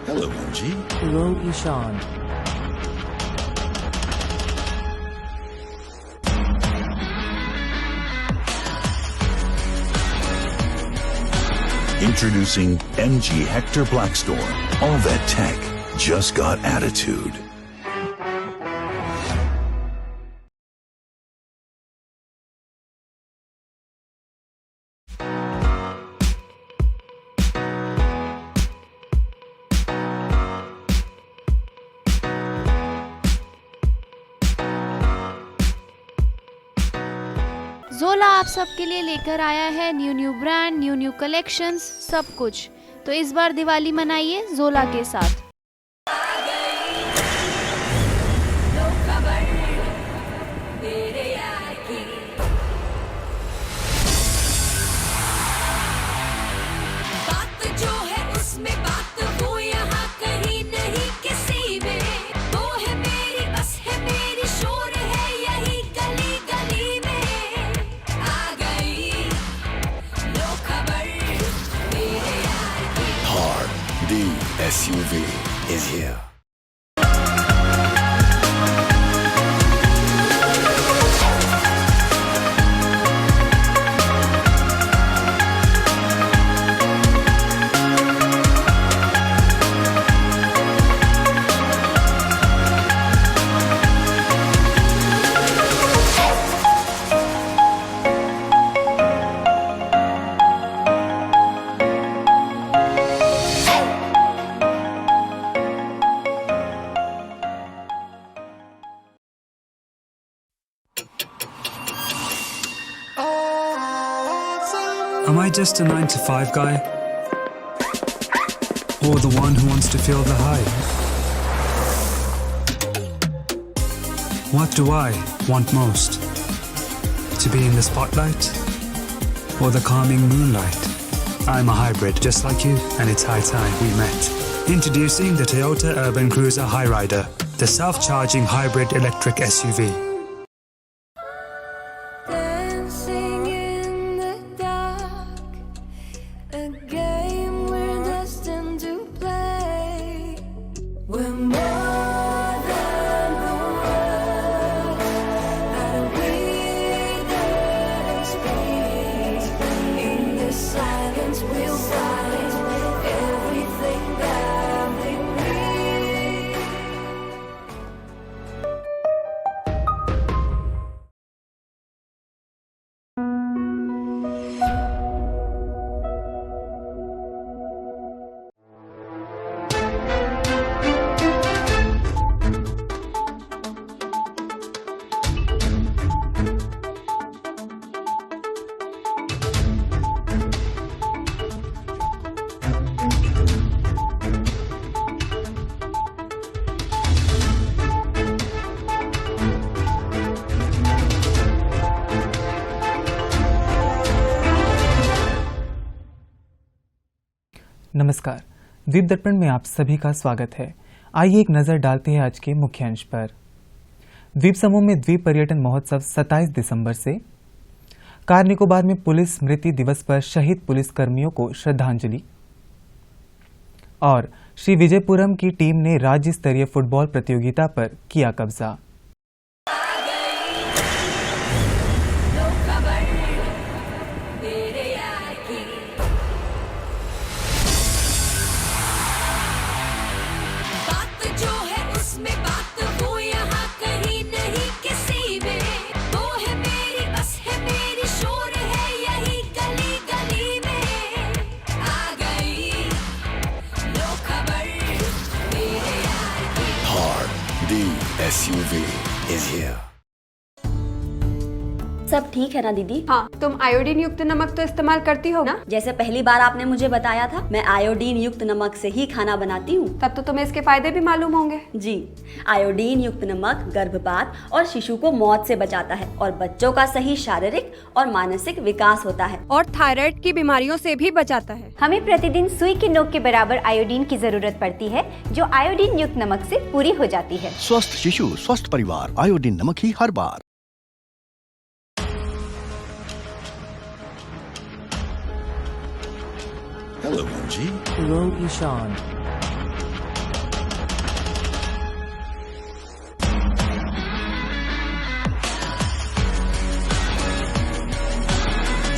Hello, MG. Hello, Ishan. Introducing MG Hector Blackstorm. All that tech just got attitude. ज़ोला आप सबके लिए लेकर आया है न्यू ब्रांड, न्यू कलेक्शंस, सब कुछ। तो इस बार दिवाली मनाइए ज़ोला के साथ। The SUV is here. Am I just a 9-to-5 guy? Or the one who wants to feel the high? What do I want most? To be in the spotlight? Or the calming moonlight? I'm a hybrid just like you, and it's high time we met. Introducing the Toyota Urban Cruiser Hyryder, the self-charging hybrid electric SUV. नमस्कार, द्वीप दर्पण में आप सभी का स्वागत है। आइए एक नज़र डालते हैं आज के मुख्य अंश पर। द्वीप समूह में द्वीप पर्यटन महोत्सव 27 दिसंबर से। कार निकोबार में पुलिस स्मृति दिवस पर शहीद पुलिस कर्मियों को श्रद्धांजलि। और श्री विजयपुरम की टीम ने राज्य स्तरीय फुटबॉल प्रतियोगिता पर किया कब्जा। The SUV is here. सब ठीक है ना दीदी? हाँ, तुम आयोडीन युक्त नमक तो इस्तेमाल करती हो ना? जैसे पहली बार आपने मुझे बताया था, मैं आयोडीन युक्त नमक से ही खाना बनाती हूँ। तब तो तुम्हें इसके फायदे भी मालूम होंगे। जी, आयोडीन युक्त नमक गर्भपात और शिशु को मौत से बचाता है और बच्चों का सही शारीरिक और मानसिक विकास होता है और थायराइड की बीमारियों से भी बचाता है। हमें प्रतिदिन सुई की नोक के बराबर आयोडीन की जरूरत पड़ती है, जो आयोडीन युक्त नमक से पूरी हो जाती है। स्वस्थ शिशु, स्वस्थ परिवार, आयोडीन नमक ही हर बार। Hello, MG. Hello, Ishan.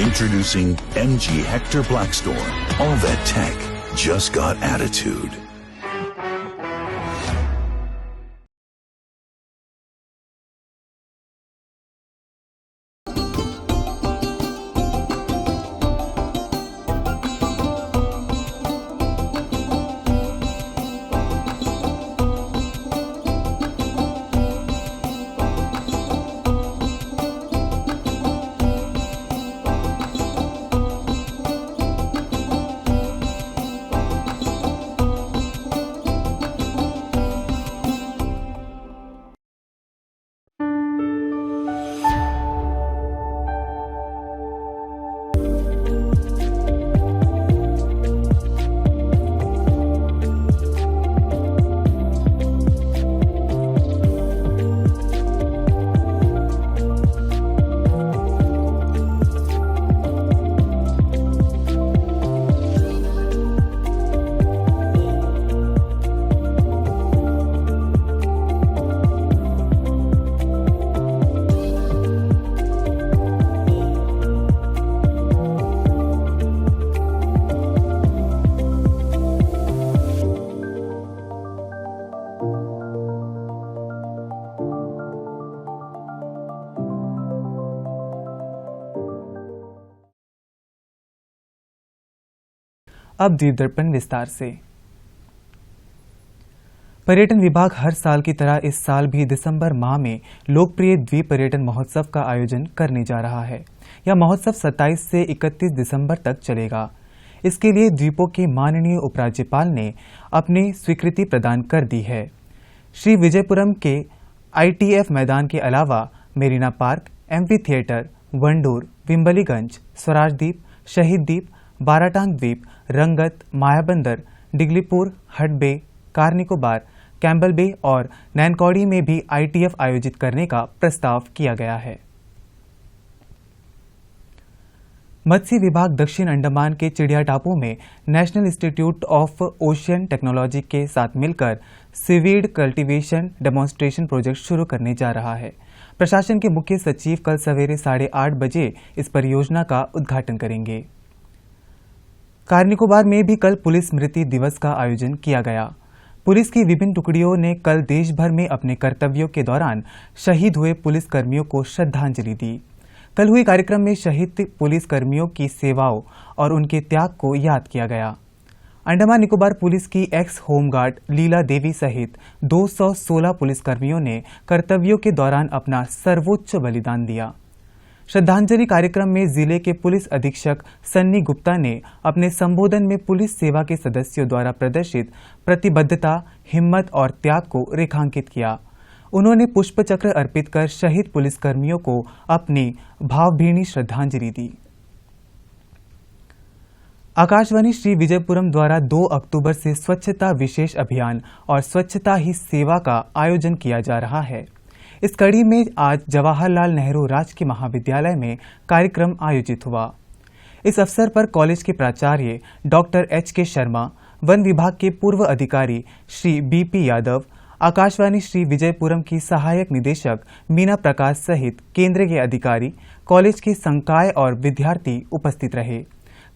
Introducing MG Hector Blackstorm. All that tech just got attitude. अब द्वीप दर्पण विस्तार से। पर्यटन विभाग हर साल की तरह इस साल भी दिसंबर माह में लोकप्रिय द्वीप पर्यटन महोत्सव का आयोजन करने जा रहा है। यह महोत्सव 27 से 31 दिसंबर तक चलेगा। इसके लिए द्वीपों के माननीय उपराज्यपाल ने अपनी स्वीकृति प्रदान कर दी है। श्री विजयपुरम के ITF मैदान के अलावा मेरीना पार्क, एमपी थिएटर, वंडूर, विम्बलीगंज, स्वराज द्वीप, शहीद द्वीप, बाराटांग द्वीप, रंगत, मायाबंदर, डिगलीपुर, हट बे, कार निकोबार, कैम्बल बे और नैनकौड़ी में भी ITF आयोजित करने का प्रस्ताव किया गया है। मत्स्य विभाग दक्षिण अंडमान के चिड़िया टापू में national institute of ocean technology के साथ मिलकर सीवीड कल्टीवेशन डेमोन्स्ट्रेशन प्रोजेक्ट शुरू करने जा रहा है। प्रशासन के मुख्य सचिव कल सवेरे 8:30 बजे इस परियोजना का उद्घाटन करेंगे। कार निकोबार में भी कल पुलिस स्मृति दिवस का आयोजन किया गया। पुलिस की विभिन्न टुकड़ियों ने कल देश भर में अपने कर्तव्यों के दौरान शहीद हुए पुलिस कर्मियों को श्रद्धांजलि दी। कल हुए कार्यक्रम में शहीद पुलिस कर्मियों की सेवाओं और उनके त्याग को याद किया गया। अंडमान निकोबार पुलिस की एक्स होमगार्ड लीला देवी सहित 216 पुलिसकर्मियों ने कर्तव्यों के दौरान अपना सर्वोच्च बलिदान दिया। श्रद्धांजलि कार्यक्रम में जिले के पुलिस अधीक्षक सन्नी गुप्ता ने अपने संबोधन में पुलिस सेवा के सदस्यों द्वारा प्रदर्शित प्रतिबद्धता, हिम्मत और त्याग को रेखांकित किया। उन्होंने पुष्प चक्र अर्पित कर शहीद पुलिसकर्मियों को अपनी भावभीनी श्रद्धांजलि दी। आकाशवाणी श्री विजयपुरम द्वारा 2 अक्टूबर से स्वच्छता विशेष अभियान और स्वच्छता ही सेवा का आयोजन किया जा रहा है। इस कड़ी में आज जवाहरलाल नेहरू राजकीय महाविद्यालय में कार्यक्रम आयोजित हुआ। इस अवसर पर कॉलेज के प्राचार्य डॉक्टर HK शर्मा, वन विभाग के पूर्व अधिकारी श्री BP यादव, आकाशवाणी श्री विजयपुरम की सहायक निदेशक मीना प्रकाश सहित केंद्र के अधिकारी, कॉलेज के संकाय और विद्यार्थी उपस्थित रहे।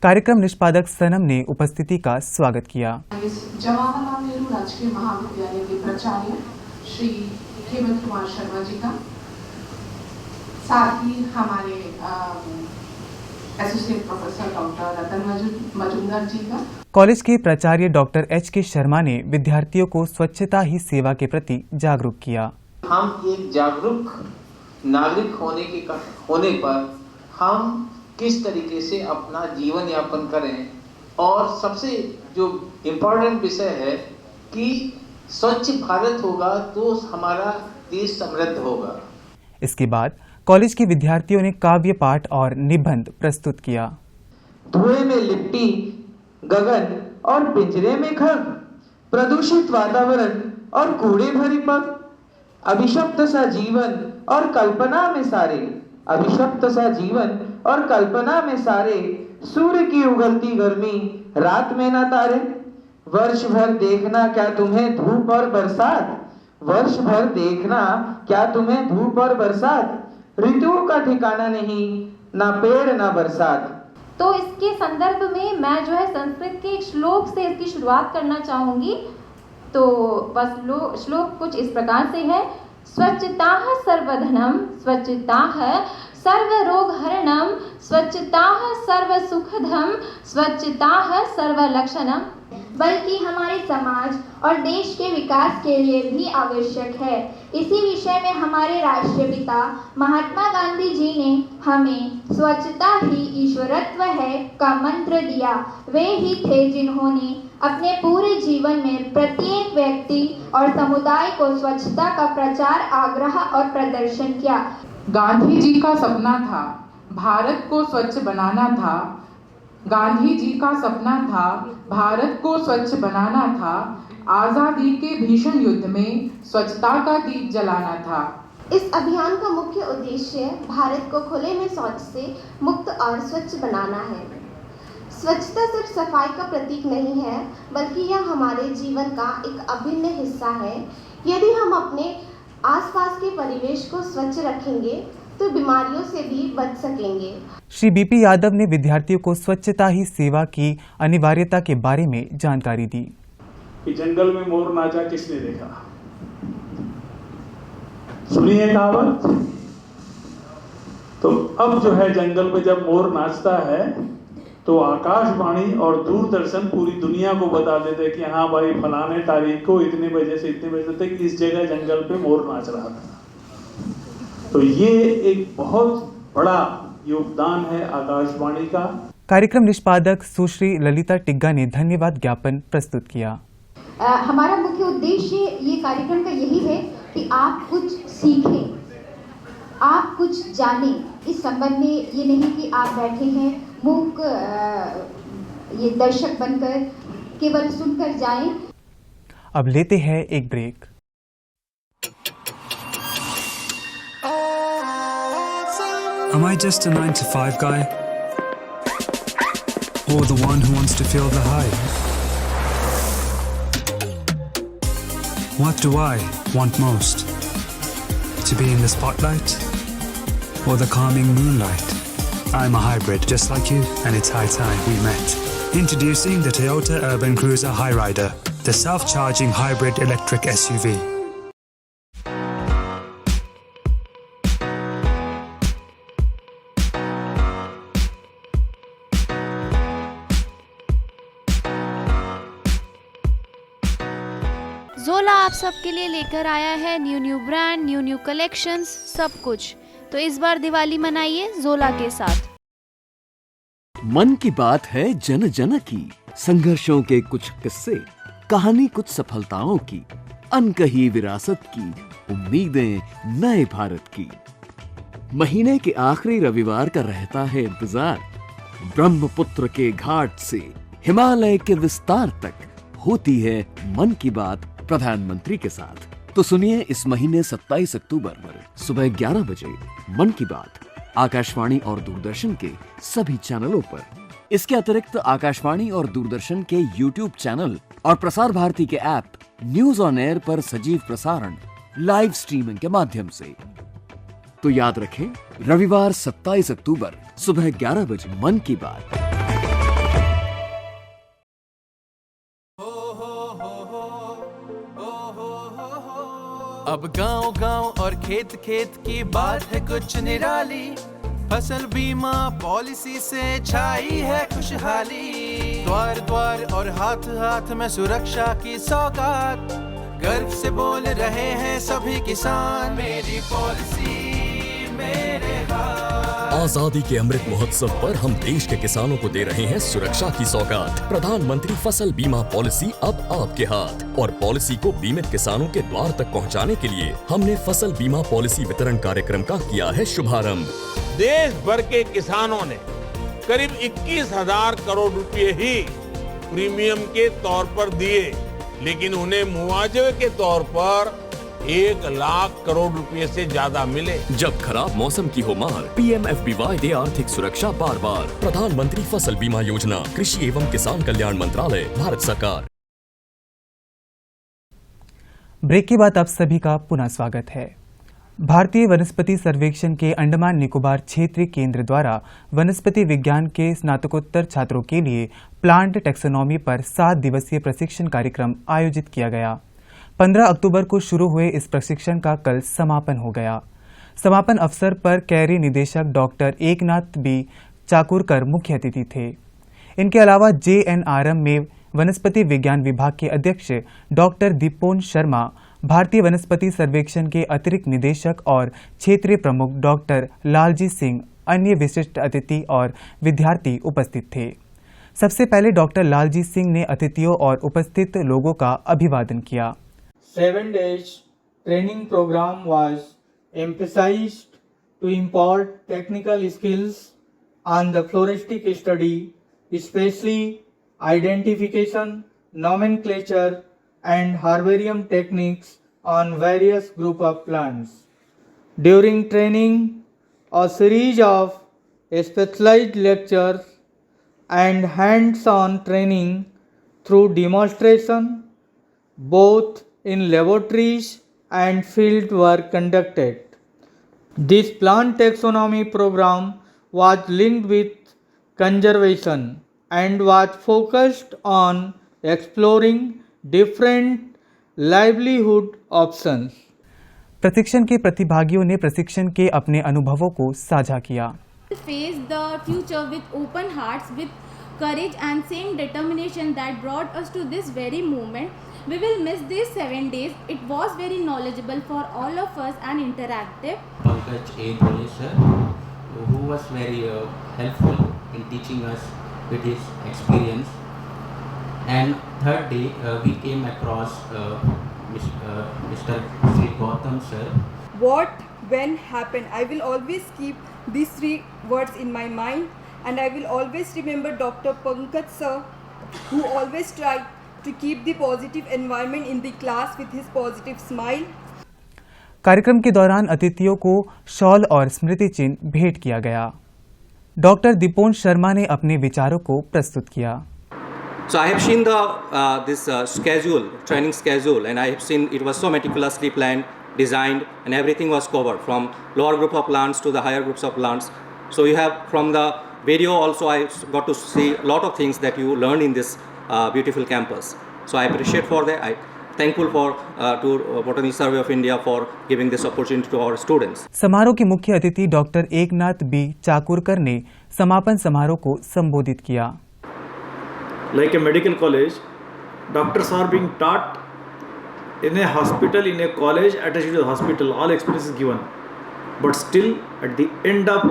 कार्यक्रम निष्पादक सनम ने उपस्थिति का स्वागत किया। जवाहरलाल नेहरू राजकीय महाविद्यालय के प्राचार्य श्री हेमंत कुमार शर्मा जी का, साथ ही हमारे एसोसिएट प्रोफेसर डॉक्टर रतन मजुमदार जी का। कॉलेज के प्राचार्य डॉक्टर HK शर्मा ने विद्यार्थियों को स्वच्छता ही सेवा के प्रति जागरूक किया। हम एक जागरूक नागरिक होने पर हम किस तरीके से अपना जीवन यापन करें, और सबसे जो इम्पोर्टेंट विषय है कि स्वच्छ भारत होगा तो हमारा देश समृद्ध होगा। इसके बाद कॉलेज के विद्यार्थियों ने काव्य पाठ और निबंध प्रस्तुत किया। धुएं में लिपटी गगन और पिंजरे में खग, प्रदूषित वातावरण और कूड़े भरी पग, अभिशप्त सा जीवन और कल्पना में सारे, अभिशप्त सा जीवन और कल्पना में सारे, सूर्य की उगलती गर्मी रात में न तारे, वर्ष भर देखना क्या तुम्हें धूप और बरसात, वर्ष भर देखना क्या तुम्हें धूप और बरसात, ऋतुओं का ठिकाना नहीं, ना पेड़ ना बरसात। तो इसके संदर्भ में मैं जो है संस्कृत के एक श्लोक से इसकी शुरुआत करना चाहूँगी। तो बस श्लोक कुछ इस प्रकार से है। स्वच्छताः सर्वधनम, स्वच्छताः सर्वरोगहरणम, स्वच्छताः सर्वसुखदम, स्वच्छताः सर्वलक्षणम। बल्कि हमारे समाज और देश के विकास के लिए भी आवश्यक है। इसी विषय में हमारे राष्ट्रपिता महात्मा गांधी जी ने हमें स्वच्छता ही ईश्वरत्व है का मंत्र दिया। वे ही थे जिन्होंने अपने पूरे जीवन में प्रत्येक व्यक्ति और समुदाय को स्वच्छता का प्रचार, आग्रह और प्रदर्शन किया। गांधी जी का सपना था भारत को स्वच्छ बनाना था। गांधी जी का सपना था भारत को स्वच्छ बनाना था। आज़ादी के भीषण युद्ध में स्वच्छता का दीप जलाना था। इस अभियान का मुख्य उद्देश्य भारत को खुले में शौच से मुक्त और स्वच्छ बनाना है। स्वच्छता सिर्फ सफाई का प्रतीक नहीं है, बल्कि यह हमारे जीवन का एक अभिन्न हिस्सा है। यदि हम अपने आसपास के परिवेश को स्वच्छ रखेंगे तो बीमारियों से भी बच सकेंगे। श्री बीपी यादव ने विद्यार्थियों को स्वच्छता ही सेवा की अनिवार्यता के बारे में जानकारी दी। कि जंगल में मोर नाचा किसने देखा? सुनी है कहावत? तो अब जो है जंगल में जब मोर नाचता है तो आकाशवाणी और दूरदर्शन पूरी दुनिया को बता देते कि हाँ भाई फलाने तारीख को इतने बजे से इतने बजे तक इस जगह जंगल पे मोर नाच रहा था। तो ये एक बहुत बड़ा योगदान है आकाशवाणी का। कार्यक्रम निष्पादक सुश्री ललिता टिग्गा ने धन्यवाद ज्ञापन प्रस्तुत किया। हमारा मुख्य उद्देश्य ये कार्यक्रम का यही है कि आप कुछ सीखें, आप कुछ जानें। इस संबंध में ये नहीं कि आप बैठे हैं मूक ये दर्शक बनकर केवल सुनकर जाएं। अब लेते हैं एक break. Am I just a 9-to-5 guy? Or the one who wants to feel the high? What do I want most? To be in the spotlight? Or the calming moonlight? I'm a hybrid just like you, and it's high time we met. Introducing the Toyota Urban Cruiser Hyrider, the self-charging hybrid electric SUV. ज़ोला आप सबके लिए लेकर आया है new brand, new collections, सब कुछ। तो इस बार दिवाली मनाइए ज़ोला के साथ। मन की बात है जन जन की, संघर्षों के कुछ किस्से, कहानी कुछ सफलताओं की, अनकही विरासत की, उम्मीदें नए भारत की। महीने के आखिरी रविवार का रहता है इंतजार। ब्रह्मपुत्र के घाट से हिमालय के विस्तार तक होती है मन की बात प्रधानमंत्री के साथ। तो सुनिए इस महीने 27 अक्टूबर सुबह 11 बजे मन की बात आकाशवाणी और दूरदर्शन के सभी चैनलों पर। इसके अतिरिक्त आकाशवाणी और दूरदर्शन के YouTube चैनल और प्रसार भारती के ऐप न्यूज ऑन एयर पर सजीव प्रसारण लाइव स्ट्रीमिंग के माध्यम से। तो याद रखें, रविवार 27 अक्टूबर सुबह 11 बजे मन की बात। अब गांव गांव और खेत खेत की बात है कुछ निराली। फसल बीमा पॉलिसी से छाई है खुशहाली। द्वार द्वार और हाथ हाथ में सुरक्षा की सौगात। गर्व से बोल रहे हैं सभी किसान, मेरी पॉलिसी मेरे हाथ। आजादी के अमृत महोत्सव पर हम देश के किसानों को दे रहे हैं सुरक्षा की सौगात। प्रधानमंत्री फसल बीमा पॉलिसी अब आपके हाथ। और पॉलिसी को बीमित किसानों के द्वार तक पहुंचाने के लिए हमने फसल बीमा पॉलिसी वितरण कार्यक्रम का किया है शुभारंभ। देश भर के किसानों ने करीब 21,000 करोड़ रुपए ही प्रीमियम के तौर पर दिए, लेकिन उन्हें मुआवजे के तौर पर 1 लाख करोड़ रुपए से ज्यादा मिले। जब खराब मौसम की हो मार, PMFBY दे आर्थिक सुरक्षा बार बार। प्रधानमंत्री फसल बीमा योजना, कृषि एवं किसान कल्याण मंत्रालय, भारत सरकार। ब्रेक के बाद आप सभी का पुनः स्वागत है। भारतीय वनस्पति सर्वेक्षण के अंडमान निकोबार क्षेत्रीय केंद्र द्वारा वनस्पति विज्ञान के स्नातकोत्तर छात्रों के लिए प्लांट टैक्सोनॉमी पर 7 दिवसीय प्रशिक्षण कार्यक्रम आयोजित किया गया। 15 अक्टूबर को शुरू हुए इस प्रशिक्षण का कल समापन हो गया। समापन अवसर पर कैरी निदेशक डॉक्टर एकनाथ बी चाकुरकर मुख्य अतिथि थे। इनके अलावा JNRM में वनस्पति विज्ञान विभाग के अध्यक्ष डॉक्टर दीपोन शर्मा, भारतीय वनस्पति सर्वेक्षण के अतिरिक्त निदेशक और क्षेत्रीय प्रमुख डॉक्टर लालजी सिंह, अन्य विशिष्ट अतिथि और विद्यार्थी उपस्थित थे। सबसे पहले डॉक्टर लालजी सिंह ने अतिथियों और उपस्थित लोगों का अभिवादन किया। 7 days training program was emphasized to impart technical skills on the floristic study, especially identification, nomenclature and herbarium techniques on various group of plants. During training, a series of specialized lectures and hands-on training through demonstration, both in laboratories and field were conducted. This plant taxonomy program was linked with conservation and was focused on exploring different livelihood options. प्रशिक्षण के प्रतिभागियों ने प्रशिक्षण के अपने अनुभवों को साझा किया। Face the future with open hearts, with courage and same determination that brought us to this very moment. We will miss these 7 days. It was very knowledgeable for all of us and interactive. Pankaj A. Bole sir, who was very helpful in teaching us with his experience. And third day we came across Mr. Sri Gautam sir. What, when happened, I will always keep these 3 words in my mind, and I will always remember Dr. Pankaj sir, who always tried to keep the positive environment in the class with his positive smile. कार्यक्रम के दौरान अतिथियों को shawl और स्मृति चिन्ह भेंट किया गया। डॉक्टर दीपोन शर्मा ने अपने विचारों को प्रस्तुत किया। So I have seen this schedule, training schedule, and I have seen it was so meticulously planned, designed, and everything was covered from lower group of plants to the higher groups of plants. So you have from the video also I got to see a lot of things that you learned in this beautiful campus. So I appreciate for that. I thankful for to Botanical Survey of India for giving this opportunity to our students. समारोह के मुख्य अतिथि doctor Eknath B Chakurkar ने समापन समारोह को संबोधित किया। Like a medical college, doctors are being taught in a hospital, in a college, attached to the hospital, all experience is given. But still, at the end of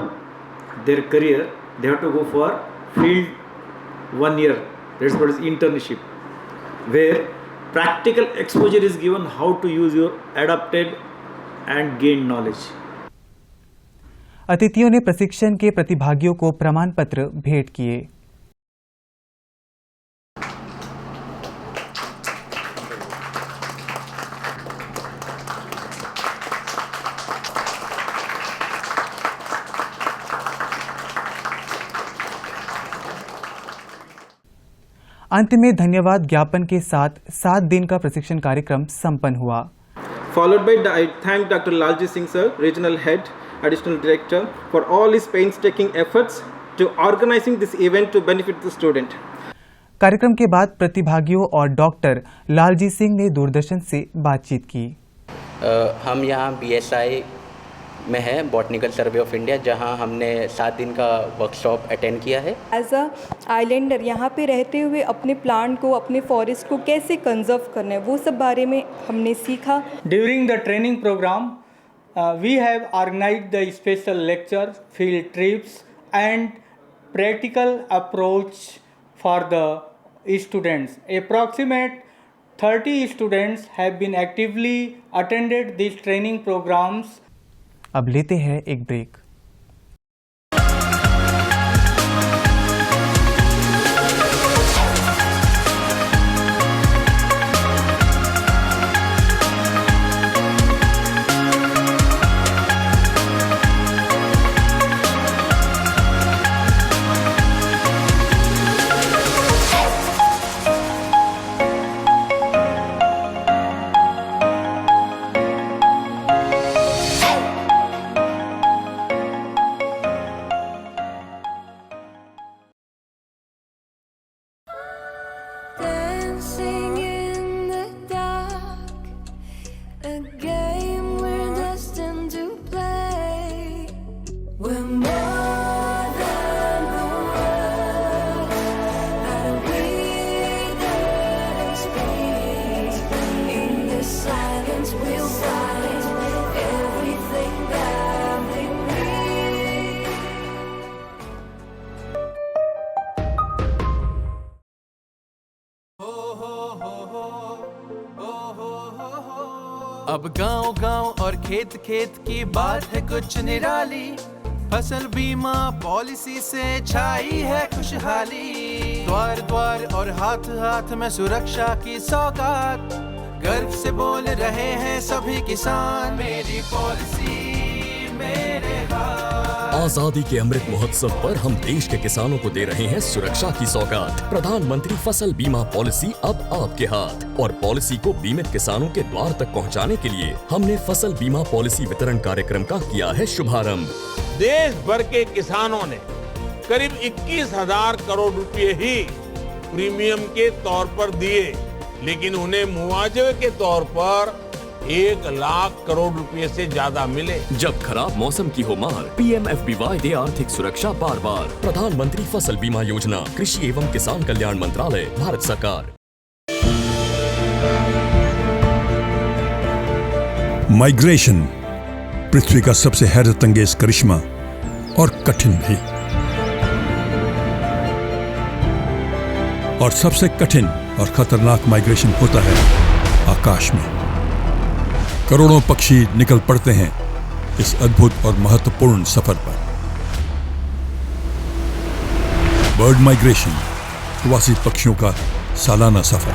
their career, they have to go for field 1 year. That's what is internship, where practical exposure is given how to use your adapted and gain knowledge. अतिथियों ने प्रशिक्षण के प्रतिभागियों को प्रमाण पत्र भेंट किए। अंत में धन्यवाद ज्ञापन के साथ 7 दिन का प्रशिक्षण कार्यक्रम संपन्न हुआ। Followed by I thank Dr. Lalji Singh sir, Regional Head, Additional Director, for all his painstaking efforts to organizing this event to benefit the student. कार्यक्रम के बाद प्रतिभागियों और डॉक्टर लालजी सिंह ने दूरदर्शन से बातचीत की। हम यहाँ BSI में है बॉटनिकल सर्वे ऑफ इंडिया, जहाँ हमने 7 दिन का वर्कशॉप अटेंड किया है। एज अ आइलैंडर यहाँ पे रहते हुए अपने प्लांट को, अपने फॉरेस्ट को कैसे कंजर्व करना है, वो सब बारे में हमने सीखा। During the training program we have organized the special lecture, field trips and practical approach for the students. Approximate 30 students have been actively attended these training programs. अब लेते हैं एक break. dancing in the dark, a game we're destined to play. We're more than the words that we didn't speak. In this silence we'll find everything that we need. अब गांव गांव और खेत खेत की बात है कुछ निराली, फसल बीमा पॉलिसी से छाई है खुशहाली। द्वार द्वार और हाथ हाथ में सुरक्षा की सौगात, गर्व से बोल रहे हैं सभी किसान, मेरी पॉलिसी मेरे हाथ। आजादी के अमृत महोत्सव पर हम देश के किसानों को दे रहे हैं सुरक्षा की सौगात। प्रधानमंत्री फसल बीमा पॉलिसी अब आपके हाथ, और पॉलिसी को बीमित किसानों के द्वार तक पहुंचाने के लिए हमने फसल बीमा पॉलिसी वितरण कार्यक्रम का किया है शुभारंभ। देश भर के किसानों ने करीब 21,000 करोड़ रुपए ही प्रीमियम के तौर पर दिए, लेकिन उन्हें मुआवजे के तौर पर 1 लाख करोड़ रुपए से ज्यादा मिले। जब खराब मौसम की हो मार, PMFBY दे आर्थिक सुरक्षा बार बार। प्रधानमंत्री फसल बीमा योजना, कृषि एवं किसान कल्याण मंत्रालय, भारत सरकार। माइग्रेशन पृथ्वी का सबसे हैरत अंगेज करिश्मा और कठिन भी, और सबसे कठिन और खतरनाक माइग्रेशन होता है आकाश में। करोड़ों पक्षी निकल पड़ते हैं इस अद्भुत और महत्वपूर्ण सफर पर। बर्ड माइग्रेशन, प्रवासी पक्षियों का सालाना सफर।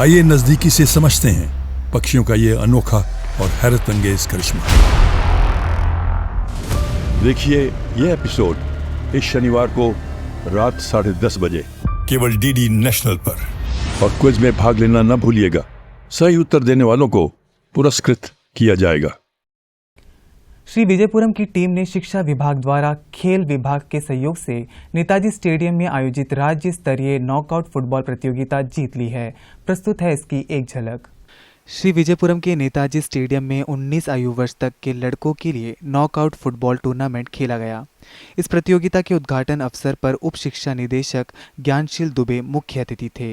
आइए नजदीकी से समझते हैं पक्षियों का ये अनोखा और हैरत अंगेज करिश्मा। देखिए ये एपिसोड इस शनिवार को रात 10:30 बजे केवल DD नेशनल पर। और क्विज में भाग लेना न भूलिएगा। सही उत्तर देने वालों को पुरस्कृत किया जाएगा। श्री विजयपुरम की टीम ने शिक्षा विभाग द्वारा खेल विभाग के सहयोग से नेताजी स्टेडियम में आयोजित राज्य स्तरीय नॉकआउट फुटबॉल प्रतियोगिता जीत ली है। प्रस्तुत है इसकी एक झलक। श्री विजयपुरम के नेताजी स्टेडियम में 19 आयु वर्ष तक के लड़कों के लिए नॉकआउट फुटबॉल टूर्नामेंट खेला गया। इस प्रतियोगिता के उद्घाटन अवसर पर उप शिक्षा निदेशक ज्ञानशील दुबे मुख्य अतिथि थे।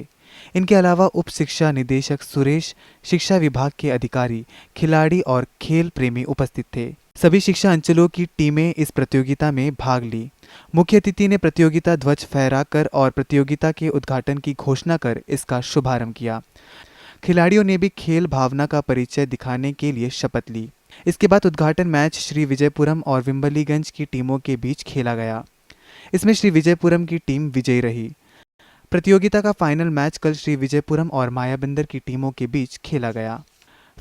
इनके अलावा उप शिक्षा निदेशक सुरेश, शिक्षा विभाग के अधिकारी, खिलाड़ी और खेल प्रेमी उपस्थित थे। सभी शिक्षा अंचलों की टीमें इस प्रतियोगिता में भाग ली। मुख्य अतिथि ने प्रतियोगिता ध्वज फहराकर और प्रतियोगिता के उद्घाटन की घोषणा कर इसका शुभारंभ किया। खिलाड़ियों ने भी खेल भावना का परिचय दिखाने के लिए शपथ ली। इसके बाद उद्घाटन मैच श्री विजयपुरम और विम्बलीगंज की टीमों के बीच खेला गया। इसमें श्री विजयपुरम की टीम विजयी रही। प्रतियोगिता का फाइनल मैच कल श्री विजयपुरम और मायाबंदर की टीमों के बीच खेला गया।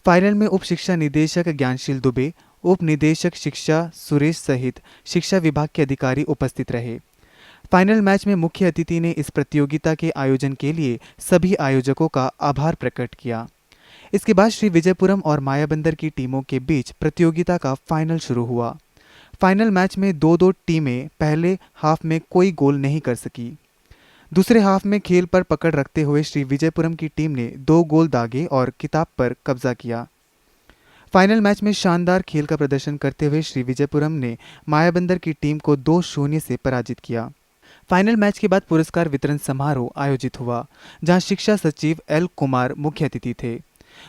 फाइनल में उप शिक्षा निदेशक ज्ञानशील दुबे, उप निदेशक शिक्षा सुरेश सहित शिक्षा विभाग के अधिकारी उपस्थित रहे। फाइनल मैच में मुख्य अतिथि ने इस प्रतियोगिता के आयोजन के लिए सभी आयोजकों का आभार प्रकट किया। इसके बाद श्री विजयपुरम और मायाबंदर की टीमों के बीच प्रतियोगिता का फाइनल शुरू हुआ। फाइनल मैच में 2-2 टीमें पहले हाफ में कोई गोल नहीं कर सकी। दूसरे हाफ में खेल पर पकड़ रखते हुए श्री विजयपुरम की टीम ने 2 गोल दागे और किताब पर कब्जा किया। फाइनल मैच में शानदार खेल का प्रदर्शन करते हुए श्री विजयपुरम ने मायाबंदर की टीम को 2-0 से पराजित किया। फाइनल मैच के बाद पुरस्कार वितरण समारोह आयोजित हुआ, जहां शिक्षा सचिव L कुमार मुख्य अतिथि थे।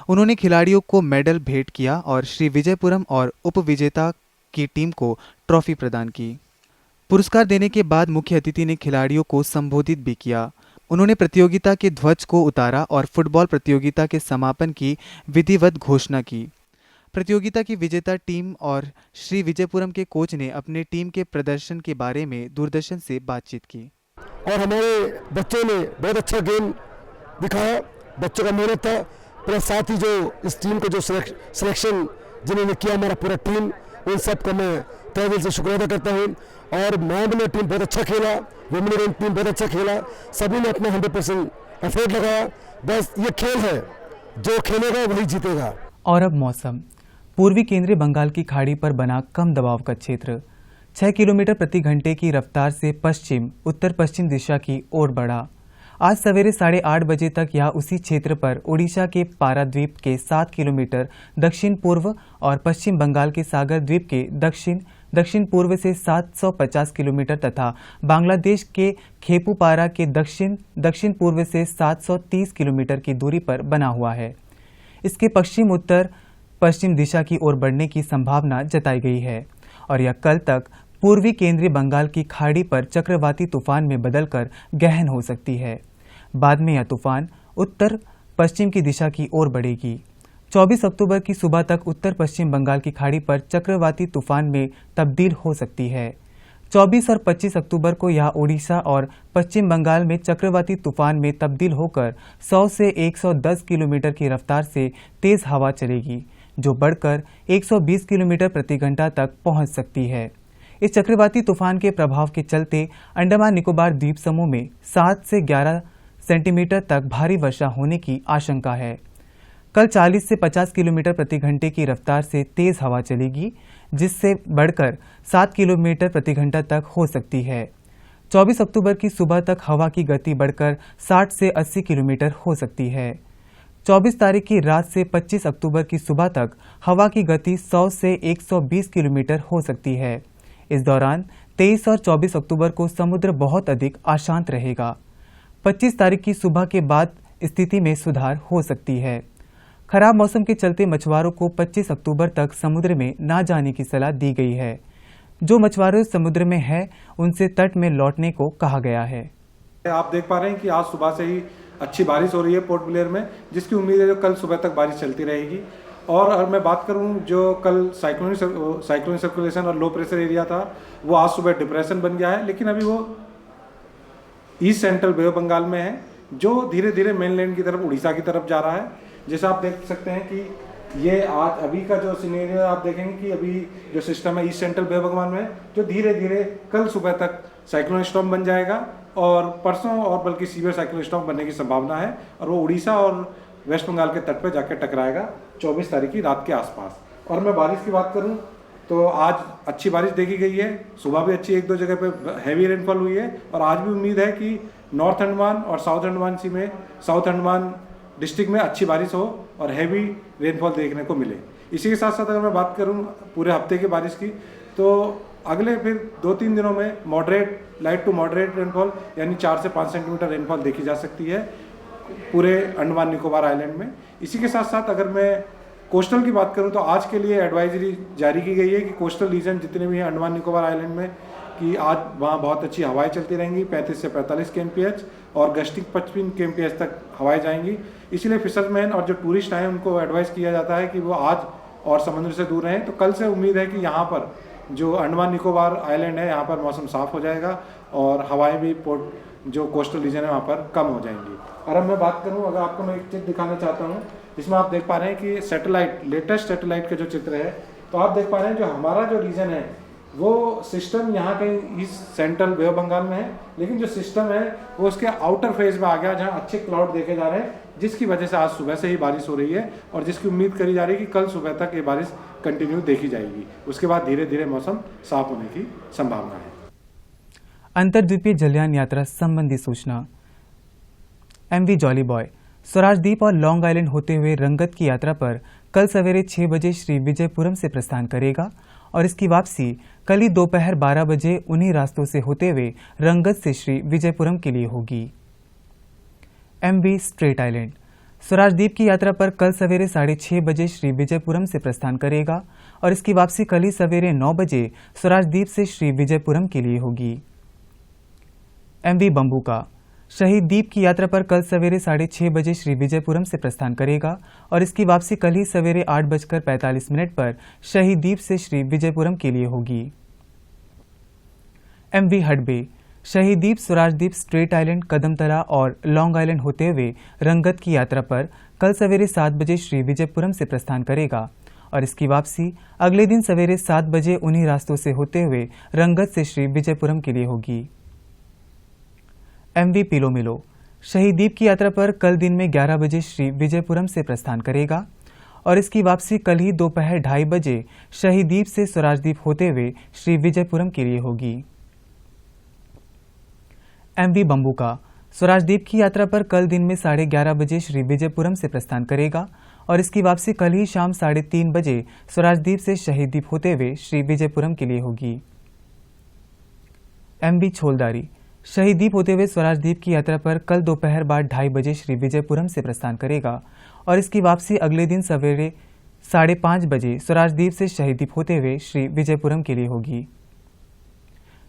उन्होंने खिलाड़ियों को मेडल भेंट किया और श्री विजयपुरम और उपविजेता की टीम को ट्रॉफी प्रदान की। पुरस्कार देने के बाद मुख्य अतिथि ने खिलाड़ियों को संबोधित भी किया। उन्होंने प्रतियोगिता के ध्वज को उतारा और फुटबॉल प्रतियोगिता के समापन की विधिवत घोषणा की। प्रतियोगिता की विजेता टीम और श्री विजयपुरम के कोच ने अपने टीम के प्रदर्शन के बारे में दूरदर्शन से बातचीत की। और हमारे बच्चों ने बहुत अच्छा गेम दिखाया, बच्चों का मेहनत था, प्लस साथ ही जो इस टीम को जो सिलेक्शन जिन्होंने किया हमारा पूरा टीम, उन सब का मैं तहे दिल से शुक्रिया अदा करता हूँ। और मैन टीम बहुत अच्छा खेला, वुमेन टीम बहुत अच्छा खेला, सभी ने अपना 100% एफर्ट लगाया। बस ये खेल है, जो खेलेगा वही जीतेगा। और अब मौसम। पूर्वी केंद्रीय बंगाल की खाड़ी पर बना कम दबाव का क्षेत्र 6 किलोमीटर प्रति घंटे की रफ्तार से पश्चिम उत्तर पश्चिम दिशा की ओर बढ़ा। आज सवेरे 8:30 बजे तक यह उसी क्षेत्र पर ओडिशा के पाराद्वीप के 7 किलोमीटर दक्षिण पूर्व और पश्चिम बंगाल के सागर द्वीप के दक्षिण पूर्व से 750 किलोमीटर तथा बांग्लादेश के खेपुपारा के दक्षिण पूर्व से 730 किलोमीटर की दूरी पर बना हुआ है। इसके पश्चिम उत्तर पश्चिम दिशा की ओर बढ़ने की संभावना जताई गई है और यह कल तक पूर्वी केंद्रीय बंगाल की खाड़ी पर चक्रवाती तूफान में बदलकर गहन हो सकती है। बाद में यह तूफान उत्तर पश्चिम की दिशा की ओर बढ़ेगी। 24 अक्टूबर की सुबह तक उत्तर पश्चिम बंगाल की खाड़ी पर चक्रवाती तूफान में तब्दील हो सकती है। 24 और 25 अक्टूबर को यह ओडिशा और पश्चिम बंगाल में चक्रवाती तूफान में तब्दील होकर 100 से 110 किलोमीटर की रफ्तार से तेज हवा चलेगी, जो बढ़कर 120 किलोमीटर प्रति घंटा तक पहुंच सकती है। इस चक्रवाती तूफान के प्रभाव के चलते अंडमान निकोबार द्वीप समूह में 7 से 11 सेंटीमीटर तक भारी वर्षा होने की आशंका है। कल 40 से 50 किलोमीटर प्रति घंटे की रफ्तार से तेज हवा चलेगी, जिससे बढ़कर 7 किलोमीटर प्रति घंटा तक हो सकती है। 24 अक्टूबर की सुबह तक हवा की गति बढ़कर 60 से 80 किलोमीटर हो सकती है। 24 तारीख की रात से 25 अक्टूबर की सुबह तक हवा की गति 100 से 120 किलोमीटर हो सकती है। इस दौरान 23 और 24 अक्टूबर को समुद्र बहुत अधिक अशांत रहेगा। 25 तारीख की सुबह के बाद स्थिति में सुधार हो सकती है। खराब मौसम के चलते मछुआरों को 25 अक्टूबर तक समुद्र में न जाने की सलाह दी गई है। जो मछुआरे समुद्र में हैं, उनसे तट में लौटने को कहा गया है। आप देख पा रहे हैं कि आज सुबह से ही अच्छी बारिश हो रही है पोर्ट ब्लेयर में, जिसकी उम्मीद है जो कल सुबह तक बारिश चलती रहेगी। और अगर मैं बात करूं, जो कल साइक्लोनिक सर्कुलेशन और लो प्रेशर एरिया था, वो आज सुबह डिप्रेशन बन गया है, लेकिन अभी वो east central Bay of Bengal में है, जो धीरे धीरे मेनलैंड की तरफ उड़ीसा की तरफ जा रहा है। जैसा आप देख सकते हैं कि ये आज अभी का जो सिनेरियो आप देखेंगे कि अभी जो सिस्टम है east central Bay of Bengal में, जो धीरे धीरे कल सुबह तक साइक्लोनिक स्टॉर्म बन जाएगा और परसों और बल्कि सीवियर साइक्लोनिक स्टॉर्म बनने की संभावना है और वो उड़ीसा और वेस्ट बंगाल के तट पर जाकर टकराएगा 24 तारीख की रात के आसपास। और मैं बारिश की बात करूं तो आज अच्छी बारिश देखी गई है, सुबह भी अच्छी 1-2 जगह पे हैवी रेनफॉल हुई है और आज भी उम्मीद है कि नॉर्थ अंडमान और साउथ अंडमान डिस्ट्रिक्ट में अच्छी बारिश हो और हैवी रेनफॉल देखने को मिले। इसी के साथ साथ अगर मैं बात करूं पूरे हफ्ते की बारिश की, तो अगले फिर 2-3 दिनों में लाइट टू मॉडरेट रेनफॉल यानी 4 से 5 सेंटीमीटर रेनफॉल देखी जा सकती है पूरे अंडमान निकोबार आइलैंड में। इसी के साथ साथ अगर मैं कोस्टल की बात करूं तो आज के लिए एडवाइजरी जारी की गई है कि कोस्टल रीजन जितने भी हैं अंडमान निकोबार आइलैंड में, कि आज वहाँ बहुत अच्छी हवाएं चलती रहेंगी 35 से 45 kmph और गस्टिंग 25 kmph तक हवाएं जाएंगी। इसीलिए फिशरमैन और जो टूरिस्ट आए उनको एडवाइस किया जाता है कि वो आज और समुद्र से दूर रहें। तो कल से उम्मीद है कि यहाँ पर जो अंडमान निकोबार आइलैंड है, यहाँ पर मौसम साफ हो जाएगा और हवाएं भी जो कोस्टल रीजन है वहाँ पर कम हो जाएंगी। और अब मैं बात करूँ, अगर आपको मैं एक चीज़ दिखाना चाहता हूँ, इसमें आप देख पा रहे हैं कि सैटेलाइट, लेटेस्ट सैटेलाइट का जो चित्र है, तो आप देख पा रहे हैं जो हमारा जो रीजन है वो सिस्टम यहाँ कहीं east central Bay of Bengal में है, लेकिन जो सिस्टम है वो उसके आउटर फेज में आ गया जहाँ अच्छे क्लाउड देखे जा रहे हैं, जिसकी वजह से आज सुबह से ही बारिश हो रही है और जिसकी उम्मीद करी जा रही है कि कल सुबह तक ये बारिश कंटिन्यू देखी जाएगी। उसके बाद धीरे धीरे मौसम साफ होने की संभावना है। अंतर्द्वीपीय जलयान यात्रा संबंधी सूचना। MV जॉली बॉय स्वराजद्वीप और लॉन्ग आइलैंड होते हुए रंगत की यात्रा पर कल सवेरे 6 बजे श्री विजयपुरम से प्रस्थान करेगा और इसकी वापसी कल ही दोपहर 12 बजे उन्हीं रास्तों से होते हुए रंगत से श्री विजयपुरम के लिए होगी। MV स्ट्रेट आइलैंड स्वराजद्वीप की यात्रा पर कल सवेरे 6:30 बजे श्री विजयपुरम से प्रस्थान करेगा और इसकी वापसी कल ही सवेरे 9 बजे स्वराजद्वीप से श्री विजयपुरम के लिए होगी। MV बम्बूका शहीद द्वीप की यात्रा पर कल सवेरे 6:30 बजे श्री विजयपुरम से प्रस्थान करेगा और इसकी वापसी कल ही सवेरे 8:45 पर शहीद द्वीप से श्री विजयपुरम के लिए होगी। MV हडबे शहीद द्वीप, स्वराजद्वीप, स्ट्रेट आइलैंड, कदमतला और लॉन्ग आइलैंड होते हुए रंगत की यात्रा पर कल सवेरे 7 बजे श्री विजयपुरम से प्रस्थान करेगा और इसकी वापसी अगले दिन सवेरे 7 बजे उन्हीं रास्तों से होते हुए रंगत से श्री विजयपुरम के लिए होगी। MV पिलोमिलो शहीद द्वीप की यात्रा पर कल दिन में 11 बजे श्री विजयपुरम से प्रस्थान करेगा और इसकी वापसी कल ही दोपहर 2:30 बजे शहीद द्वीप से स्वराजद्वीप होते हुए श्री विजयपुरम के लिए होगी। MV बम्बूका स्वराजदीप की यात्रा पर कल दिन में 11:30 बजे श्री विजयपुरम से प्रस्थान करेगा और इसकी वापसी कल ही शाम 3:30 बजे स्वराजदीप से शहीद दीप होते हुए श्री विजयपुरम के लिए होगी। MB छोलदारी शहीद दीप होते हुए स्वराजदीप की यात्रा पर कल दोपहर बाद 2:30 बजे श्री विजयपुरम से प्रस्थान करेगा और इसकी वापसी अगले दिन सवेरे 5:30 बजे स्वराजदीप से शहीद दीप होते हुए श्री विजयपुरम के लिए होगी।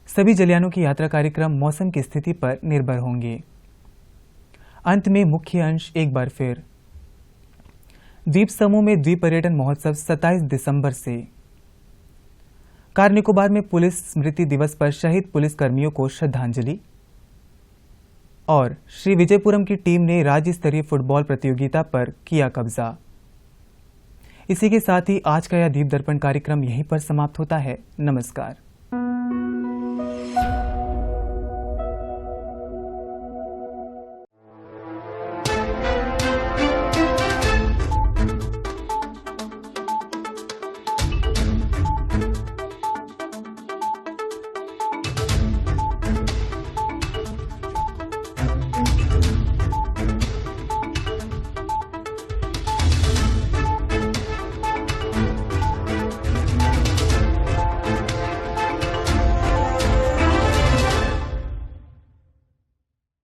सभी जलयानों की यात्रा कार्यक्रम मौसम की स्थिति पर निर्भर होंगे। अंत में मुख्य अंश एक बार फिर। द्वीप समूह में द्वीप पर्यटन महोत्सव 27 दिसंबर से। कार निकोबार में पुलिस स्मृति दिवस पर शहीद पुलिस कर्मियों को श्रद्धांजलि। और श्री विजयपुरम की टीम ने राज्य स्तरीय फुटबॉल प्रतियोगिता पर किया कब्जा। इसी के साथ ही आज का यह दीप दर्पण कार्यक्रम यहीं पर समाप्त होता है। नमस्कार।